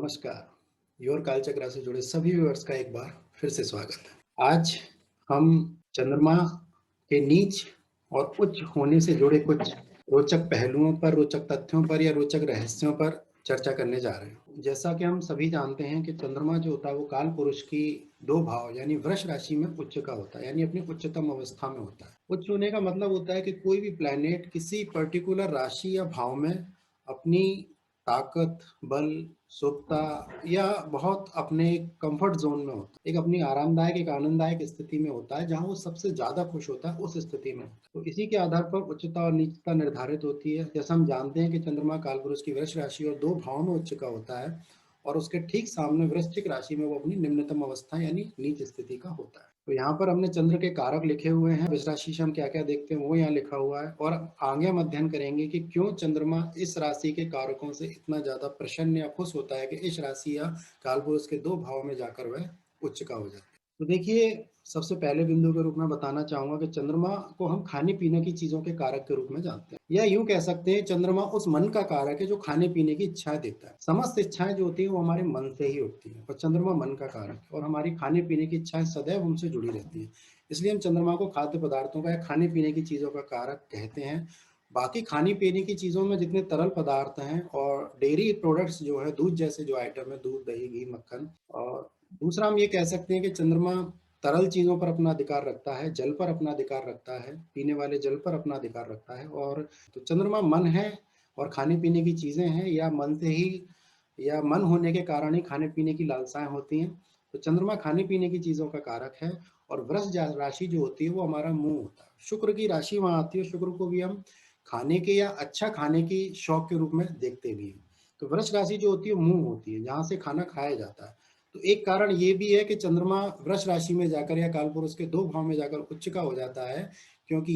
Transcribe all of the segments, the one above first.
नमस्कार। योर कालचक्र से जुड़े सभी व्यूअर्स का एक बार फिर से स्वागत है। आज हम चंद्रमा के नीच और उच्च होने से जुड़े कुछ रोचक पहलुओं पर, रोचक तथ्यों पर या रोचक रहस्यों पर चर्चा करने जा रहे हैं। जैसा कि हम सभी जानते हैं कि चंद्रमा जो होता है वो काल पुरुष की 2 भाव यानी वृष राशि में उच्च का होता है, यानी अपनी उच्चतम अवस्था में होता है। उच्च होने का मतलब होता है कि कोई भी प्लैनेट किसी पर्टिकुलर राशि या भाव में अपनी ताकत, बल, शुभता या बहुत अपने कंफर्ट जोन में होता है, एक अपनी आरामदायक, एक आनंददायक स्थिति में होता है जहां वो सबसे ज्यादा खुश होता है, उस स्थिति में होता है। तो इसी के आधार पर उच्चता और नीचता निर्धारित होती है। जैसा हम जानते हैं कि चंद्रमा कालपुरुष की वृष राशि और 2 भावों में उच्च का होता है और उसके ठीक सामने वृश्चिक राशि में वो अपनी निम्नतम अवस्था यानी नीच स्थिति का होता है। तो यहाँ पर हमने चंद्र के कारक लिखे हुए हैं। वृष राशि से हम क्या क्या देखते हैं वो यहाँ लिखा हुआ है और आगे हम अध्ययन करेंगे कि क्यों चंद्रमा इस राशि के कारकों से इतना ज्यादा प्रसन्न या खुश होता है कि इस राशि या कालपुरुष के 2 भाव में जाकर वह उच्च का हो जाता है। तो देखिए, सबसे पहले बिंदु के रूप में बताना चाहूंगा कि चंद्रमा को हम खाने पीने की चीजों के कारक के रूप में जानते हैं, या यूं कह सकते हैं चंद्रमा उस मन का कारक है जो खाने पीने की इच्छाएं देता है। समस्त इच्छाएं जो होती है वो हमारे मन से ही उठती है और चंद्रमा मन का कारक है और हमारी खाने पीने की इच्छाएं सदैव हमसे जुड़ी रहती है। इसलिए हम चंद्रमा को खाद्य पदार्थों का या खाने पीने की चीजों का कारक कहते हैं। बाकी खाने पीने की चीजों में जितने तरल पदार्थ हैं और डेयरी प्रोडक्ट्स जो है, दूध जैसे जो आइटम है, दूध, दही, घी, मक्खन, और दूसरा हम ये कह सकते हैं कि चंद्रमा तरल चीजों पर अपना अधिकार रखता है, जल पर अपना अधिकार रखता है, पीने वाले जल पर अपना अधिकार रखता है। और तो चंद्रमा मन है और खाने पीने की चीजें हैं, या मन से ही या मन होने के कारण ही खाने पीने की लालसाएं होती हैं। तो चंद्रमा खाने पीने की चीजों का कारक है। और वृष राशि जो होती है वो हमारा मुंह होता है। शुक्र की राशि वहां आती है, शुक्र को भी हम खाने के या अच्छा खाने की शौक के रूप में देखते भी हैं। तो वृष राशि जो होती है मुंह होती है, जहां से खाना खाया जाता है। तो एक कारण ये भी है कि चंद्रमा वृष राशि में जाकर या कालपुरुष के 2 भाव में जाकर उच्च का हो जाता है, क्योंकि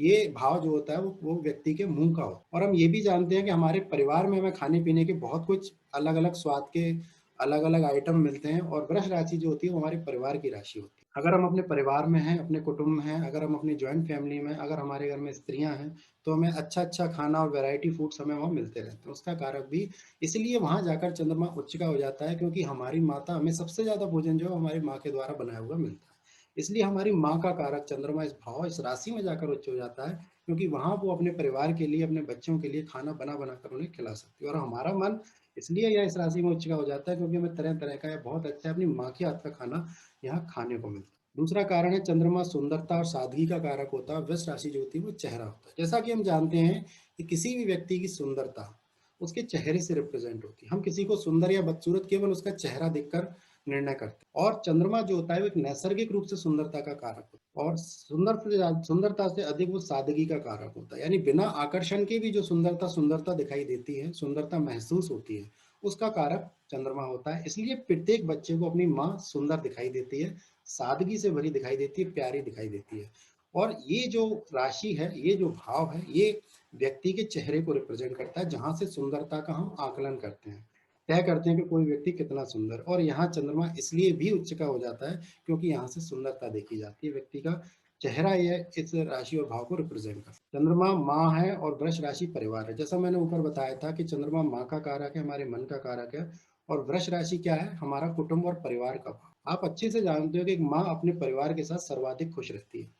ये भाव जो होता है वो व्यक्ति के मुंह का होता है। और हम ये भी जानते हैं कि हमारे परिवार में हमें खाने पीने के बहुत कुछ अलग अलग स्वाद के अलग अलग आइटम मिलते हैं और वृष राशि जो होती है वो हमारे परिवार की राशि होती है। अगर हम अपने परिवार में हैं, अपने कुटुंब में हैं, अगर हम अपनी ज्वाइंट फैमिली में, अगर हमारे घर में स्त्रियां हैं, तो हमें अच्छा अच्छा खाना और वैरायटी फूड्स हमें वहाँ मिलते रहते हैं। उसका कारक भी इसलिए वहां जाकर चंद्रमा उच्च का हो जाता है, क्योंकि हमारी माता, हमें सबसे ज्यादा भोजन जो है हमारी माँ के द्वारा बनाया हुआ मिलता है। इसलिए हमारी माँ का कारक चंद्रमा इस भाव, इस राशि में जाकर उच्च हो जाता है, क्योंकि वहां वो अपने परिवार के लिए, अपने बच्चों के लिए खाना बना बनाकर उन्हें खिला सकती है। और हमारा मन इसलिए यह इस राशि में उच्च का हो जाता है क्योंकि हमें तरह तरह का या बहुत अच्छा अपनी माँ के हाथ का खाना यहाँ खाने को मिलता है। दूसरा कारण है चंद्रमा सुंदरता और सादगी का कारक होता है। वृष राशि जो होती है वो चेहरा होता है। जैसा कि हम जानते हैं कि किसी भी व्यक्ति की सुंदरता उसके चेहरे से रिप्रेजेंट होती है। हम किसी को सुंदर या बदसूरत केवल उसका चेहरा देखकर निर्णय करते हैं। और चंद्रमा जो होता है वो एक नैसर्गिक रूप से सुंदरता का कारक होता है और सुंदरता से अधिक वो सादगी का कारक होता है। यानी बिना आकर्षण के भी जो सुंदरता सुंदरता दिखाई देती है, सुंदरता महसूस होती है, उसका कारक चंद्रमा होता है। इसलिए प्रत्येक बच्चे को अपनी माँ सुंदर दिखाई देती है, सादगी से भरी दिखाई देती है, प्यारी दिखाई देती है। और ये जो राशि है, ये जो भाव है, ये व्यक्ति के चेहरे को रिप्रेजेंट करता है, जहां से सुंदरता का हम आकलन करते हैं, तय करते हैं कि कोई व्यक्ति कितना सुंदर। और यहाँ चंद्रमा इसलिए भी उच्च का हो जाता है क्योंकि यहाँ से सुंदरता देखी जाती है। व्यक्ति का चेहरा यह इस राशि और भाव को रिप्रेजेंट करता है। चंद्रमा माँ है और वृष राशि परिवार है। जैसा मैंने ऊपर बताया था कि चंद्रमा माँ का कारक है, हमारे मन का कारक है, और वृष राशि क्या है, हमारा कुटुंब और परिवार का भाव। आप अच्छे से जानते हो कि एक माँ अपने परिवार के साथ सर्वाधिक खुश रहती है।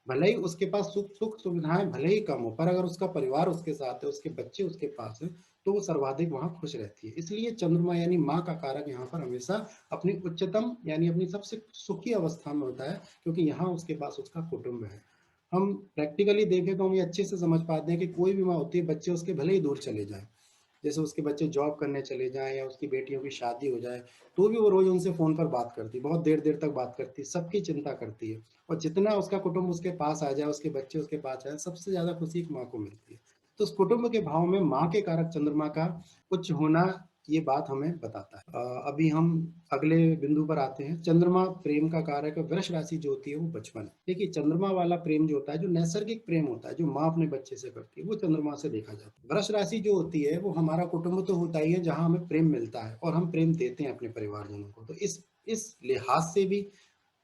भले ही उसके पास सुख सुख सुविधाएं भले ही कम हो, पर अगर उसका परिवार उसके साथ है, उसके बच्चे उसके पास है, तो वो सर्वाधिक वहां खुश रहती है। इसलिए चंद्रमा यानी माँ का कारक यहाँ पर हमेशा अपनी उच्चतम यानी अपनी सबसे सुखी अवस्था में होता है, क्योंकि यहाँ उसके पास उसका कुटुंब है। हम प्रैक्टिकली देखें तो हम ये अच्छे से समझ पाते हैं कि कोई भी माँ होती है, बच्चे उसके भले ही दूर चले जाए, जैसे उसके बच्चे जॉब करने चले जाएं या उसकी बेटियों की शादी हो जाए, तो भी वो रोज उनसे फोन पर बात करती, बहुत देर देर तक बात करती, सबकी चिंता करती है। और जितना उसका कुटुंब उसके पास आ जाए, उसके बच्चे उसके पास आए, सबसे ज्यादा खुशी एक माँ को मिलती है। तो उस कुटुंब के भाव में माँ के कारक चंद्रमा का उच्च होना, ये बात हमें बताता है। अभी हम अगले बिंदु पर आते हैं। चंद्रमा प्रेम का कारक है। वृष राशि जो होती है वो बचपन है। देखिए, चंद्रमा वाला प्रेम जो होता है, जो नैसर्गिक प्रेम होता है, जो माँ अपने बच्चे से करती है, वो चंद्रमा से देखा जाता है। वृष राशि जो होती है वो हमारा कुटुंब तो होता ही है, जहाँ हमें प्रेम मिलता है और हम प्रेम देते हैं अपने परिवारजनों को। तो इस लिहाज से भी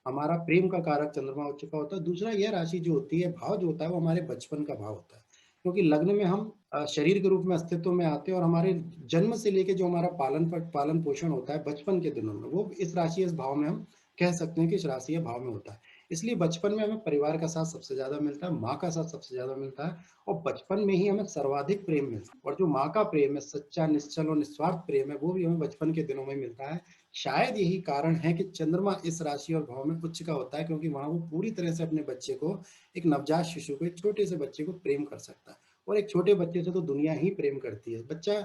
हमारा प्रेम का कारक चंद्रमा उच्च का होता है। दूसरा, यह राशि जो होती है, भाव जो होता है, वो हमारे बचपन का भाव होता है, क्योंकि लग्न में हम शरीर के रूप में अस्तित्व में आते हैं और हमारे जन्म से लेके जो हमारा पालन पोषण होता है बचपन के दिनों में, वो इस राशि इस भाव में हम कह सकते हैं कि इस राशि या भाव में होता है। इसलिए बचपन में हमें परिवार का साथ सबसे ज़्यादा मिलता है, माँ का साथ सबसे ज़्यादा मिलता है और बचपन में ही हमें सर्वाधिक प्रेम मिलता है और जो माँ का प्रेम है, सच्चा, निश्चल और निस्वार्थ प्रेम है, वो भी हमें बचपन के दिनों में मिलता है। शायद यही कारण है कि चंद्रमा इस राशि और भाव में उच्च का होता है, क्योंकि वहाँ वो पूरी तरह से अपने बच्चे को, एक नवजात शिशु को, एक छोटे से बच्चे को प्रेम कर सकता है। और एक छोटे बच्चे से तो दुनिया ही प्रेम करती है। बच्चा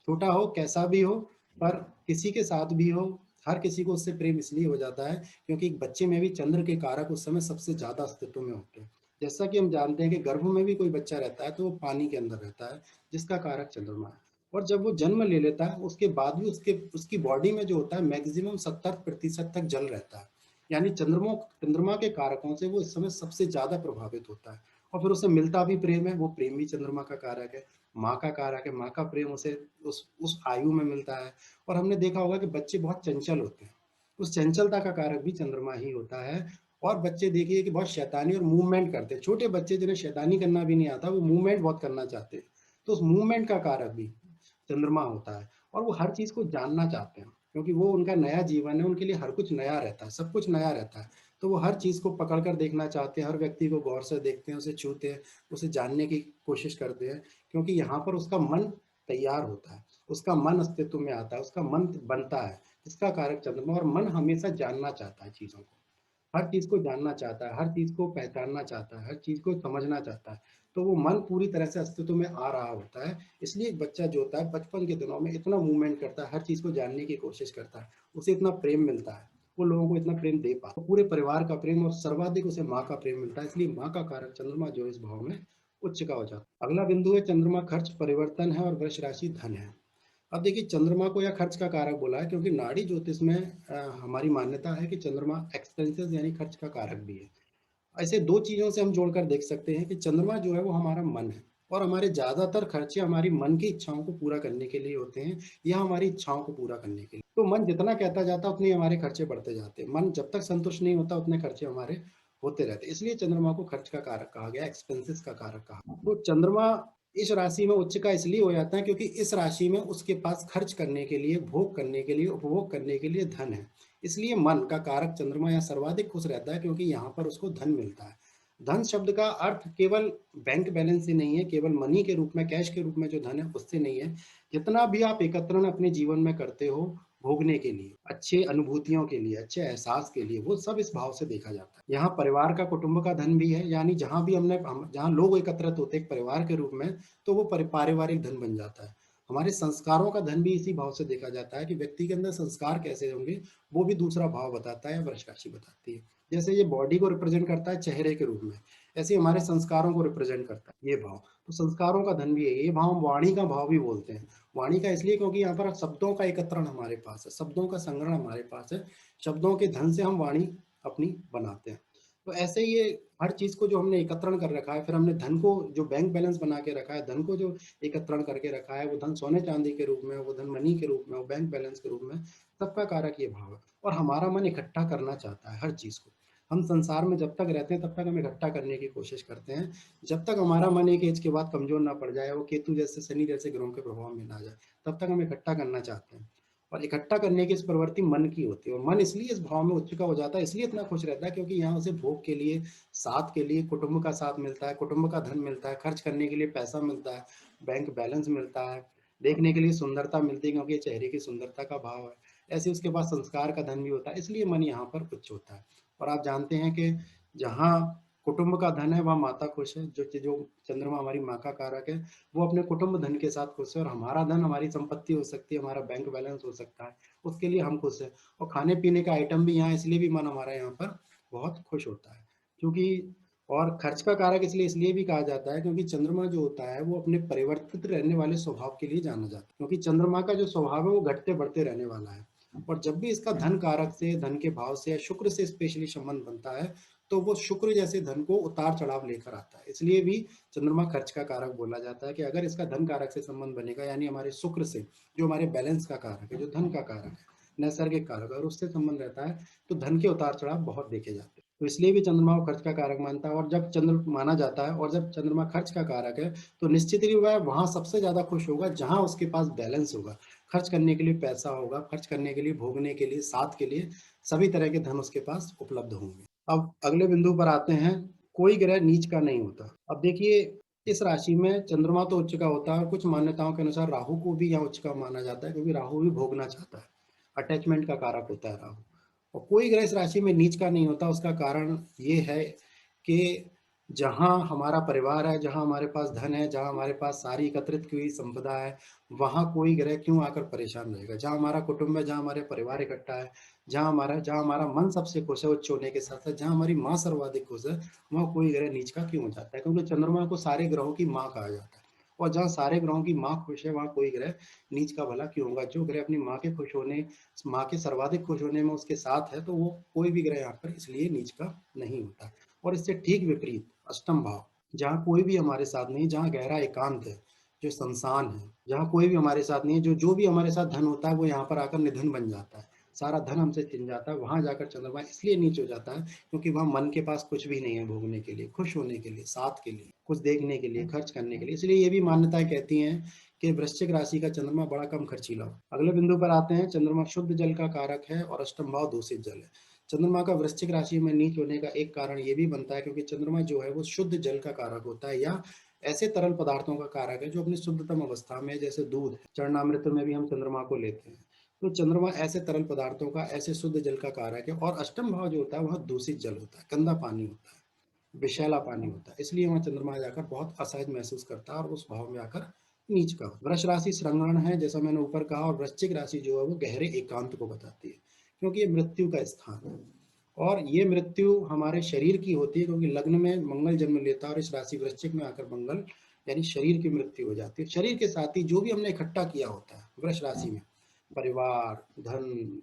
छोटा हो, कैसा भी हो, पर किसी के साथ भी हो, हर किसी को उससे प्रेम इसलिए हो जाता है क्योंकि एक बच्चे में भी चंद्र के कारक उस समय सबसे ज़्यादा अस्तित्व में होते हैं। जैसा कि हम जानते हैं कि गर्भ में भी कोई बच्चा रहता है तो वो पानी के अंदर रहता है, जिसका कारक चंद्रमा है। और जब वो जन्म ले लेता है उसके बाद भी उसकी बॉडी में जो होता है मैक्सिमम 70% तक जल रहता है। यानी चंद्रमा के कारकों से वो इस समय सबसे ज़्यादा प्रभावित होता है। और फिर उसे मिलता भी प्रेम है, वो प्रेम भी चंद्रमा का कारक है। माँ का कारक है, माँ का प्रेम उसे उस आयु में मिलता है। और हमने देखा होगा कि बच्चे बहुत चंचल होते हैं, उस चंचलता का कारक भी चंद्रमा ही होता है। और बच्चे देखिए कि बहुत शैतानी और मूवमेंट करते हैं, छोटे बच्चे जिन्हें शैतानी करना भी नहीं आता, वो मूवमेंट बहुत करना चाहते हैं, तो उस मूवमेंट का कारक भी चंद्रमा होता है। और वो हर चीज़ को जानना चाहते हैं, क्योंकि वो उनका नया जीवन है, उनके लिए हर कुछ नया रहता है, सब कुछ नया रहता है। तो वो हर चीज़ को पकड़ कर देखना चाहते हैं, हर व्यक्ति को गौर से देखते हैं, उसे छूते हैं, उसे जानने की कोशिश करते हैं, क्योंकि यहाँ पर उसका मन तैयार होता है, उसका मन अस्तित्व में आता है, उसका मन बनता है, इसका कारक चंद्रमा। और मन हमेशा जानना चाहता है चीज़ों को, हर चीज़ को जानना चाहता है, हर चीज़ को पहचानना चाहता है, हर चीज़ को समझना चाहता है। तो वो मन पूरी तरह से अस्तित्व में आ रहा होता है। इसलिए एक बच्चा जो होता है बचपन के दिनों में इतना मूवमेंट करता है, हर चीज़ को जानने की कोशिश करता है, उसे इतना प्रेम मिलता है, वो लोगों को इतना प्रेम दे पाता है। पूरे परिवार का प्रेम और सर्वाधिक उसे माँ का प्रेम मिलता है, इसलिए माँ का कारक चंद्रमा जो है इस भाव में उच्च का हो जाता है। अगला बिंदु है चंद्रमा खर्च परिवर्तन है और वृष राशि धन है। अब देखिए चंद्रमा को या खर्च का कारक बोला है क्योंकि नाड़ी ज्योतिष में हमारी मान्यता है कि चंद्रमा एक्सपेंसेस यानी खर्च का कारक भी है। ऐसे दो चीज़ों से हम जोड़कर देख सकते हैं कि चंद्रमा जो है वो हमारा मन है और हमारे ज़्यादातर खर्चे हमारी मन की इच्छाओं को पूरा करने के लिए होते हैं या हमारी इच्छाओं को पूरा करने के लिए। तो मन जितना कहता जाता है उतने ही हमारे खर्चे बढ़ते जाते हैं। मन जब तक संतुष्ट नहीं होता उतने खर्चे हमारे होते रहते हैं। इसलिए चंद्रमा को खर्च का कारक कहा गया, एक्सपेंसेस का कारक कहा। तो चंद्रमा इस राशि में उच्च का इसलिए हो जाता है क्योंकि इस राशि में उसके पास खर्च करने के लिए, भोग करने के लिए, उपभोग करने के लिए धन है। इसलिए मन का कारक चंद्रमा यहाँ सर्वाधिक खुश रहता है क्योंकि यहाँ पर उसको धन मिलता है। धन शब्द का अर्थ केवल बैंक बैलेंस से नहीं है, केवल मनी के रूप में, कैश के रूप में जो धन है उससे नहीं है। जितना भी आप एकत्रण अपने जीवन में करते हो भोगने के लिए, अच्छे अनुभूतियों के लिए, अच्छे एहसास के लिए, वो सब इस भाव से देखा जाता है। यहाँ परिवार का, कुटुंब का धन भी है, यानी जहाँ भी जहाँ लोग एकत्रित होते हैं एक परिवार के रूप में, तो वो पारिवारिक धन बन जाता है। हमारे संस्कारों का धन भी इसी भाव से देखा जाता है कि व्यक्ति के अंदर संस्कार कैसे होंगे, वो भी दूसरा भाव बताता है, वृष राशि बताती है। जैसे ये बॉडी को रिप्रेजेंट करता है चेहरे के रूप में, ऐसे ही हमारे संस्कारों को रिप्रेजेंट करता है ये भाव। तो संस्कारों का धन भी है, ये भाव हम वाणी का भाव भी बोलते हैं। वाणी का इसलिए क्योंकि यहाँ पर शब्दों का एकत्रण हमारे पास है, शब्दों का संग्रहण हमारे पास है, शब्दों के धन से हम वाणी अपनी बनाते हैं। तो ऐसे ही ये हर चीज़ को जो हमने एकत्रण कर रखा है, फिर हमने धन को जो बैंक बैलेंस बना के रखा है, धन को जो एकत्रण करके रखा है, वो धन सोने चांदी के रूप में, वो धन मनी के रूप में, वो बैंक बैलेंस के रूप में, सबका कारक ये भाव है। और हमारा मन इकट्ठा करना चाहता है हर चीज़ को। हम संसार में जब तक रहते हैं तब तक हम इकट्ठा करने की कोशिश करते हैं। जब तक हमारा मन एक एज के बाद कमज़ोर ना पड़ जाए, वो केतु जैसे, शनि जैसे ग्रहों के प्रभाव में ना आ जाए, तब तक हम इकट्ठा करना चाहते हैं। और इकट्ठा करने की इस प्रवृत्ति मन की होती है और मन इसलिए इस भाव में उच्च का हो जाता है, इसलिए इतना खुश रहता है क्योंकि यहाँ उसे भोग के लिए, साथ के लिए, कुटुंब का साथ मिलता है, कुटुंब का धन मिलता है, खर्च करने के लिए पैसा मिलता है, बैंक बैलेंस मिलता है, देखने के लिए सुंदरता मिलती है क्योंकि ये चेहरे की सुंदरता का भाव है। ऐसे उसके पास संस्कार का धन भी होता है, इसलिए मन यहाँ पर उच्च होता है। और आप जानते हैं कि जहाँ कुटुंब का धन है वहाँ माता खुश है, जो चंद्रमा हमारी माँ का कारक है, वो अपने कुटुंब धन के साथ खुश है। और हमारा धन हमारी संपत्ति हो सकती है, हमारा बैंक बैलेंस हो सकता है, उसके लिए हम खुश हैं। और खाने पीने का आइटम भी यहाँ इसलिए भी मन हमारा यहाँ पर बहुत खुश होता है, क्योंकि और खर्च का कारक इसलिए भी कहा जाता है क्योंकि चंद्रमा जो होता है वो अपने परिवर्तित रहने वाले स्वभाव के लिए जाना जाता है, क्योंकि चंद्रमा का जो स्वभाव है वो घटते बढ़ते रहने वाला है। और जब भी इसका धन कारक से, धन के भाव से या शुक्र से स्पेशली संबंध बनता है, तो वो शुक्र जैसे धन को उतार चढ़ाव लेकर आता है। इसलिए भी चंद्रमा खर्च का कारक बोला जाता है कि अगर इसका धन कारक से संबंध बनेगा, यानी हमारे शुक्र से, जो हमारे बैलेंस का कारक है, जो धन का कारक है, नैसर्गिक कारक है, और उससे संबंध रहता है, तो धन के उतार चढ़ाव बहुत देखे जाते हैं। तो इसलिए भी चंद्रमा को खर्च का कारक मानता है, और जब चंद्र माना जाता है और जब चंद्रमा खर्च का कारक है, तो निश्चित ही वह वहाँ सबसे ज़्यादा खुश होगा जहाँ उसके पास बैलेंस होगा। खर्च करने के लिए पैसा होगा, खर्च करने के लिए, भोगने के लिए, साथ के लिए, सभी तरह के धन उसके पास उपलब्ध होंगे। अब अगले बिंदु पर आते हैं, कोई ग्रह नीच का नहीं होता। अब देखिए, इस राशि में चंद्रमा तो उच्च का होता है और कुछ मान्यताओं के अनुसार राहु को भी यहाँ उच्च का माना जाता है, क्योंकि राहु भी भोगना चाहता है। अटैचमेंट का कारक होता है राहु। और कोई ग्रह इस राशि में नीच का नहीं होता। उसका कारण ये है कि जहाँ हमारा परिवार है, जहाँ हमारे पास धन है, जहाँ हमारे पास सारी एकत्रित की हुई संपदा है, वहाँ कोई ग्रह क्यों आकर परेशान रहेगा। जहाँ हमारा कुटुंब है, जहाँ हमारे परिवार इकट्ठा है, जहाँ हमारा मन सबसे खुश है उच्च होने के साथ साथ, जहाँ हमारी माँ सर्वाधिक खुश है, वहाँ कोई ग्रह नीच का क्यों हो जाता है। क्योंकि चंद्रमा को सारे ग्रहों की माँ कहा जाता है, और जहाँ सारे ग्रहों की माँ खुश है, वहाँ कोई ग्रह नीच का भला क्यों होगा। जो ग्रह अपनी माँ के खुश होने, माँ के सर्वाधिक खुश होने में उसके साथ है, तो वो कोई भी ग्रह यहाँ पर इसलिए नीच का नहीं होता। और इससे ठीक विपरीत अष्टम भाव, जहाँ कोई भी हमारे साथ नहीं, जहाँ गहरा एकांत है, जो शमशान है, जहाँ कोई भी हमारे साथ नहीं है, जो भी हमारे साथ धन होता है वो यहाँ पर आकर निधन बन जाता है, सारा धन हमसे छिन जाता है। वहाँ जाकर चंद्रमा इसलिए नीच हो जाता है क्योंकि वहाँ मन के पास कुछ भी नहीं है भोगने के लिए, खुश होने के लिए, साथ के लिए, कुछ देखने के लिए, खर्च करने के लिए। इसलिए ये भी मान्यताएं कहती हैं कि वृश्चिक राशि का चंद्रमा बड़ा कम खर्चीला हो। अगले बिंदु पर आते हैं, चंद्रमा शुद्ध जल का कारक है और अष्टम भाव दूषित जल है। चंद्रमा का वृश्चिक राशि में नीच होने का एक कारण ये भी बनता है क्योंकि चंद्रमा जो है वो शुद्ध जल का कारक होता है, या ऐसे तरल पदार्थों का कारक है जो अपनी शुद्धतम अवस्था में, जैसे दूध, चरणामृत में भी हम चंद्रमा को लेते हैं। तो चंद्रमा ऐसे तरल पदार्थों का, ऐसे शुद्ध जल का कारक है। और अष्टम भाव जो होता है वह दूषित जल होता है, गंदा पानी होता है, विषैला पानी होता है। इसलिए वहाँ चंद्रमा जाकर बहुत असहज महसूस करता है और उस भाव में आकर नीच का होता है। वृष राशि श्रृंगण है, जैसा मैंने ऊपर कहा, और वृश्चिक राशि जो है वो गहरे एकांत को बताती है, क्योंकि ये मृत्यु का स्थान है। और ये मृत्यु हमारे शरीर की होती है, क्योंकि लग्न में मंगल जन्म लेता है और इस राशि वृश्चिक में आकर मंगल, यानी शरीर की मृत्यु हो जाती है। शरीर के साथ ही जो भी हमने इकट्ठा किया होता है वृष राशि में, परिवार, धन,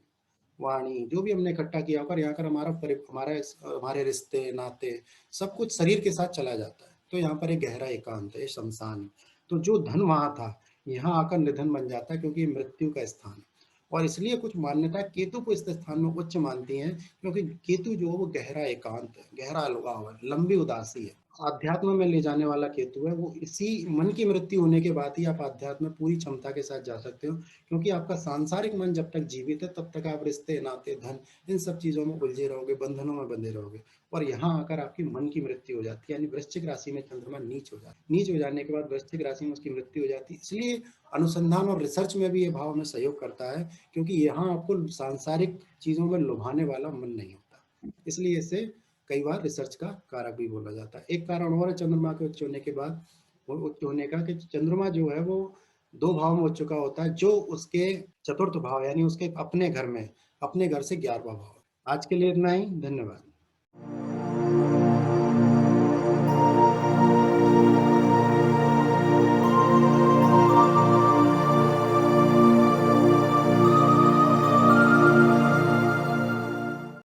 वाणी, जो भी हमने इकट्ठा किया होकर यहाँ कर हमारे रिश्ते नाते, सब कुछ शरीर के साथ चला जाता है। तो यहाँ पर एक गहरा एकांत है, शमशान है। तो जो धन वहां था, यहाँ आकर निधन बन जाता है, क्योंकि मृत्यु का स्थान है। और इसलिए कुछ मान्यता केतु को इस स्थान में उच्च मानती हैं, क्योंकि केतु जो है वो गहरा एकांत है, गहरा अलगाव है, लंबी उदासी है, आध्यात्म में ले जाने वाला केतु है। वो इसी मन की मृत्यु होने के बाद ही आप आध्यात्म में पूरी क्षमता के साथ जा सकते हो, क्योंकि आपका सांसारिक मन जब तक जीवित है तब तक आप रिश्ते नाते, धन, इन सब चीजों में उलझे रहोगे, बंधनों में बंधे रहोगे। और यहाँ आकर आपकी मन की मृत्यु हो जाती है, यानी वृश्चिक राशि में चंद्रमा नीच हो जाता है। नीच हो जाने के बाद वृश्चिक राशि में उसकी मृत्यु हो जाती है। इसलिए अनुसंधान और रिसर्च में भी ये भाव में सहयोग करता है, क्योंकि यहाँ आपको सांसारिक चीजों में लुभाने वाला मन नहीं होता। इसलिए इसे कई बार रिसर्च का कारक भी बोला जाता है। एक कारण और है चंद्रमा के उच्च होने के बाद, वो उच्च होने का, कि चंद्रमा जो है वो दो भाव में उच्च चुका होता है, जो उसके चतुर्थ भाव, यानी उसके अपने घर में, अपने घर से 11वां भाव। आज के लिए इतना ही, धन्यवाद।